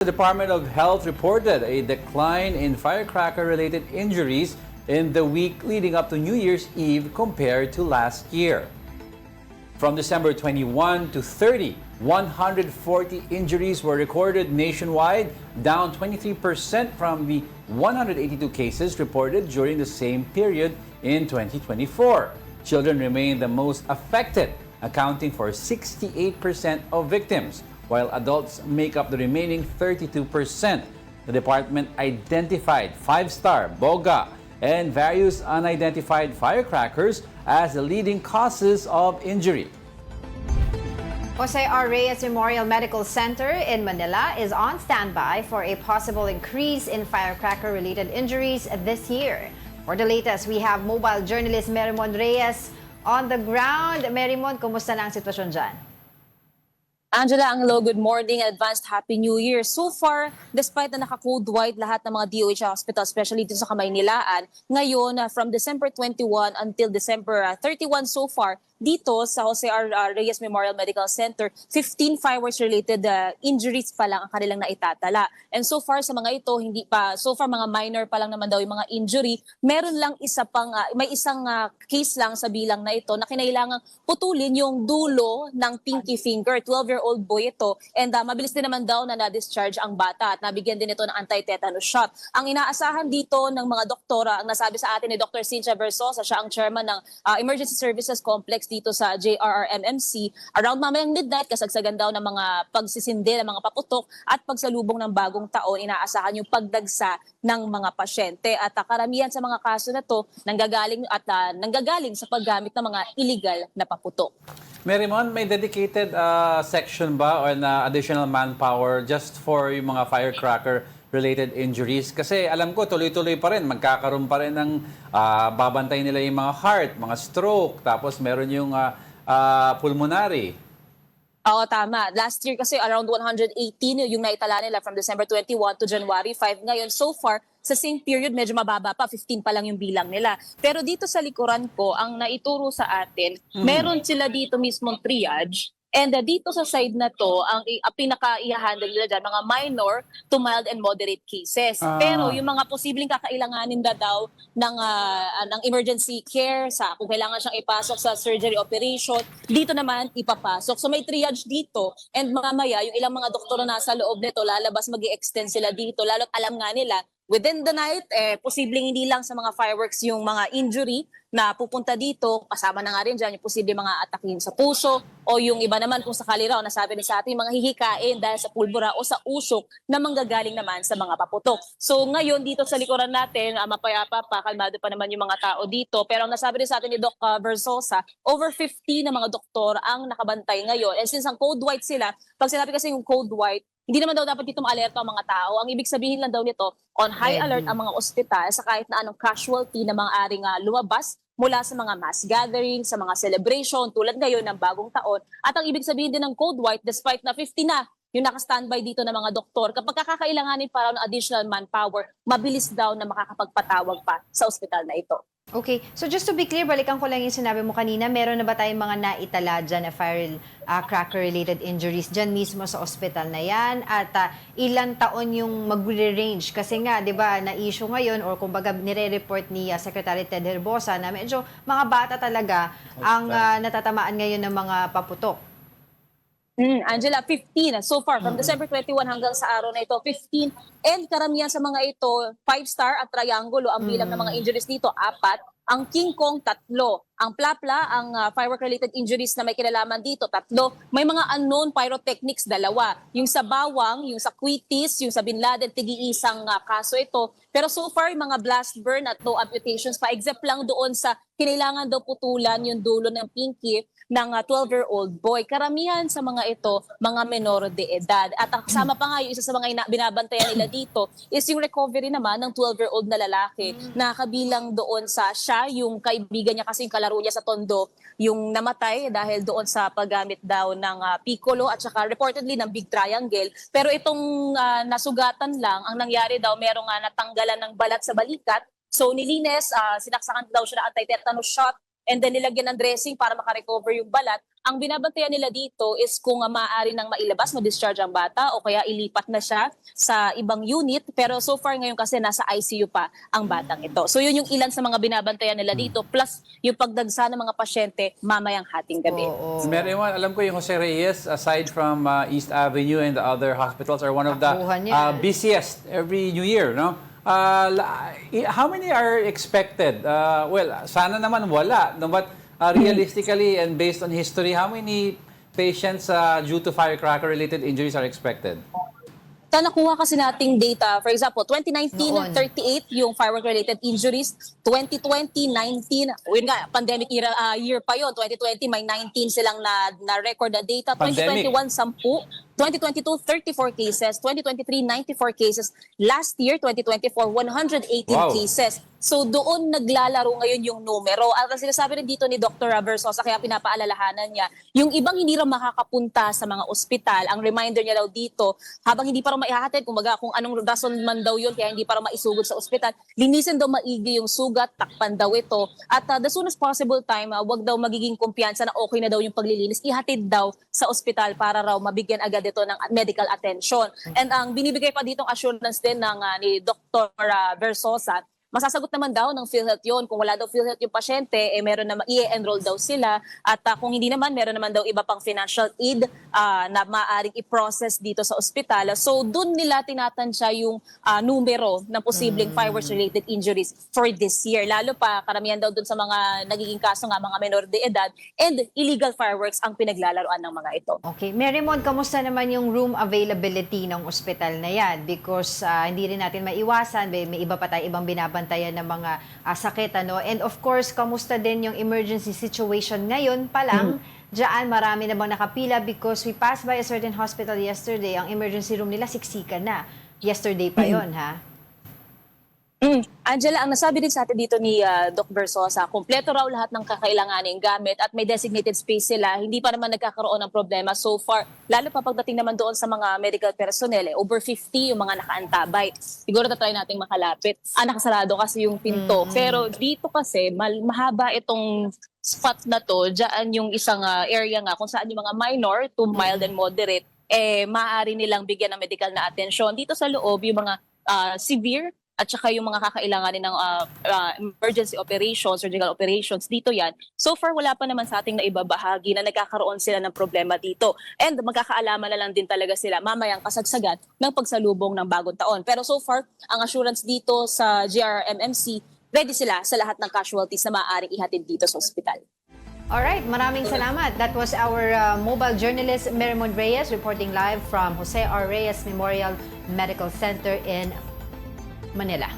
The Department of Health reported a decline in firecracker-related injuries in the week leading up to New Year's Eve compared to last year. From December 21 to 30, 140 injuries were recorded nationwide, down 23% from the 182 cases reported during the same period in 2024. Children remain the most affected, accounting for 68% of victims, while adults make up the remaining 32%. The department identified five-star, Boga, and various unidentified firecrackers as the leading causes of injury. Jose R. Reyes Memorial Medical Center in Manila is on standby for a possible increase in firecracker-related injuries this year. For the latest, we have mobile journalist Merimon Reyes on the ground. Merimon, kumusta na ang sitwasyon dyan? Angela, hello, good morning, advanced Happy New Year. So far, despite na naka-code white lahat ng mga DOH hospital, especially dito sa Kamaynilaan, ngayon from December 21 until December 31 so far, dito sa Jose R. Reyes Memorial Medical Center, 15 fireworks-related injuries pa lang ang kanilang naitatala. And so far sa mga ito, hindi pa, so far mga minor pa lang naman daw yung mga injury. Meron lang isa pang, may isang case lang sa bilang na ito na kinailangang putulin yung dulo ng pinky finger. 12-year-old boy ito. And mabilis din naman daw na na-discharge ang bata at nabigyan din ito ng anti-tetanus shot. Ang inaasahan dito ng mga doktora, ang nasabi sa atin ni Dr. Cynthia Versosa, siya ang chairman ng Emergency Services Complex dito sa JRRMMC, around mamayang midnight, kasagsagan daw ng mga pagsisindi ng mga paputok at pagsalubong ng bagong taon, inaasahan yung pagdagsa ng mga pasyente. At karamihan sa mga kaso na to nanggagaling sa paggamit ng mga illegal na paputok. Merimon, may dedicated section ba or na additional manpower just for yung mga firecracker-related injuries? Kasi alam ko, tuloy-tuloy pa rin. Magkakaroon pa rin ng babantay nila yung mga heart, mga stroke, tapos meron yung pulmonary. Oo, tama. Last year kasi around 118 yung naitala nila from December 21 to January 5. Ngayon, so far, sa same period, medyo mababa pa. 15 pa lang yung bilang nila. Pero dito sa likuran ko, ang naituro sa atin, meron sila dito mismong triage. And dito sa side na to, ang pinaka-i-handle nila dyan, mga minor to mild and moderate cases. Pero yung mga posibleng kakailanganin na daw ng emergency care, sa kung kailangan siyang ipasok sa surgery operation, dito naman ipapasok. So may triage dito, and mamaya yung ilang mga doktor na nasa loob nito, lalabas mag-i-extend sila dito, lalo't alam nga nila, within the night, posibleng hindi lang sa mga fireworks yung mga injury na pupunta dito, kasama na nga rin dyan yung posibleng mga atakin sa puso o yung iba naman kung sakali raw, nasabi ni sa ating mga hihikain dahil sa pulbura o sa usok na manggagaling naman sa mga paputok. So ngayon dito sa likuran natin, mapayapa pa, kalmado pa naman yung mga tao dito. Pero ang nasabi rin sa atin ni Doc Versosa, over 50 na mga doktor ang nakabantay ngayon. And since ang code white sila, pag sinabi kasi yung code white, hindi naman daw dapat dito ma-alerto ang mga tao. Ang ibig sabihin lang daw nito, on high alert ang mga ospital sa kahit na anong casualty na mga aring lumabas mula sa mga mass gathering, sa mga celebration, tulad ngayon ng bagong taon. At ang ibig sabihin din ng code white, despite na 50 na yung naka-standby dito ng mga doktor, kapag kakailanganin para ng additional manpower, mabilis daw na makakapagpatawag pa sa ospital na ito. Okay, so just to be clear, balikan ko lang yung sinabi mo kanina, meron na ba tayong mga naitala dyan na firecracker-related injuries dyan mismo sa ospital na yan? At ilang taon yung mag-range? Kasi nga, di ba, na-issue ngayon or kumbaga nire-report ni Secretary Ted Herbosa na medyo mga bata talaga ang natatamaan ngayon ng mga paputok. Angela, 15 so far from December 21 hanggang sa araw na ito, 15, and karamihan sa mga ito 5-star at triangulo ang bilang ng mga injuries dito, 4, ang King Kong 3, ang Plapla, ang firework-related injuries na may kinalaman dito, 3, may mga unknown pyrotechnics, 2, yung sa Bawang, yung sa Quitis, yung sa Bin Laden, tig-iisang kaso ito. Pero so far, mga blast burn at no amputations pa, except lang doon sa kinailangan daw putulan yung dulo ng pinky ng 12-year-old boy. Karamihan sa mga ito, mga menor de edad. At ang kasama pa nga yung isa sa mga binabantayan nila dito is yung recovery naman ng 12-year-old na lalaki na kabilang doon sa siya, yung kaibigan niya kasi yung kalaro niya sa Tondo, yung namatay dahil doon sa paggamit daw ng piccolo at saka reportedly ng big triangle. Pero itong nasugatan lang, ang nangyari daw, merong natanggalan ng balat sa balikat. So nilinis, sinaksakan daw siya ng anti-tetanus shot, and then nilagyan ng dressing para makarecover yung balat. Ang binabantayan nila dito is kung maaari nang mailabas, ma-discharge ang bata o kaya ilipat na siya sa ibang unit. Pero so far ngayon kasi nasa ICU pa ang batang ito. So yun yung ilan sa mga binabantayan nila dito plus yung pagdagsa ng mga pasyente mamayang hating gabi. Oo. Mary Juan, alam ko yung Jose Reyes, aside from East Avenue and the other hospitals, are one of the Takbuhan yan. busiest every New Year, no? How many are expected? Well, sana naman wala, no? But realistically and based on history, how many patients due to firecracker-related injuries are expected? Sa nakuha kasi nating data, for example, 2019, Noon. 38 yung firework-related injuries. 2020, 19, yun nga, pandemic era, year pa yon. 2020, may 19 silang na-record na data. Pandemic. 2021, 10. 2022, 34 cases. 2023, 94 cases. Last year, 2024, 118 Wow. cases. So doon naglalaro ngayon yung numero. At ang sinasabi rin dito ni Dr. Versosa, kaya pinapaalalahanan niya, yung ibang hindi raw makakapunta sa mga ospital, ang reminder niya daw dito, habang hindi pa raw maihahatid, kumbaga kung anong rason man daw yun, kaya hindi pa raw maisugod sa ospital, linisin daw maigi yung sugat, takpan daw ito. At the soon as possible time, wag daw magiging kumpiyansa na okay na daw yung paglilinis, ihatid daw sa ospital para raw mabigyan agad ito ng medical attention. And ang binibigay pa ditong assurance din ng ni Dr. Versosa, masasagot naman daw ng PhilHealth yun. Kung wala daw PhilHealth yung pasyente, meron na i-enroll daw sila. At kung hindi naman, meron naman daw iba pang financial aid na maaaring i-process dito sa ospital. So doon nila tinatansya yung numero ng posibleng fireworks-related injuries for this year. Lalo pa, karamihan daw doon sa mga nagiging kaso nga, mga menor de edad and illegal fireworks ang pinaglalaroan ng mga ito. Okay. Marymon, kamusta naman yung room availability ng ospital na yan? Because hindi rin natin maiwasan, may iba pa tayo ibang binabantayan ng mga sakit. Ano? And of course, kamusta din yung emergency situation ngayon pa lang? Diyan, marami na bang nakapila because we passed by a certain hospital yesterday. Ang emergency room nila, siksikan na. Yesterday pa yon ha? Angela, ang nasabi din sa atin dito ni Doc Versosa, kumpleto raw lahat ng kakailanganing gamit at may designated space sila. Hindi pa naman nagkakaroon ng problema so far. Lalo pa pagdating naman doon sa mga medical personnel, over 50 yung mga nakaantabay. Siguro try nating makalapit. Nakasarado kasi yung pinto. Pero dito kasi, mahaba itong spot na to. Diyan yung isang area nga kung saan yung mga minor to mild and moderate, maaari nilang bigyan ng medical na atensyon. Dito sa loob, yung mga severe at saka yung mga kakailanganin ng emergency operations, surgical operations, dito yan. So far, wala pa naman sa ating naibabahagi na nagkakaroon sila ng problema dito. And magkakaalaman na lang din talaga sila mamayang kasagsagan ng pagsalubong ng bagong taon. Pero so far, ang assurance dito sa GRMMC, ready sila sa lahat ng casualties na maaaring ihatid dito sa ospital. Alright, maraming salamat. That was our mobile journalist, Marymon Reyes, reporting live from Jose R. Reyes Memorial Medical Center in Manila.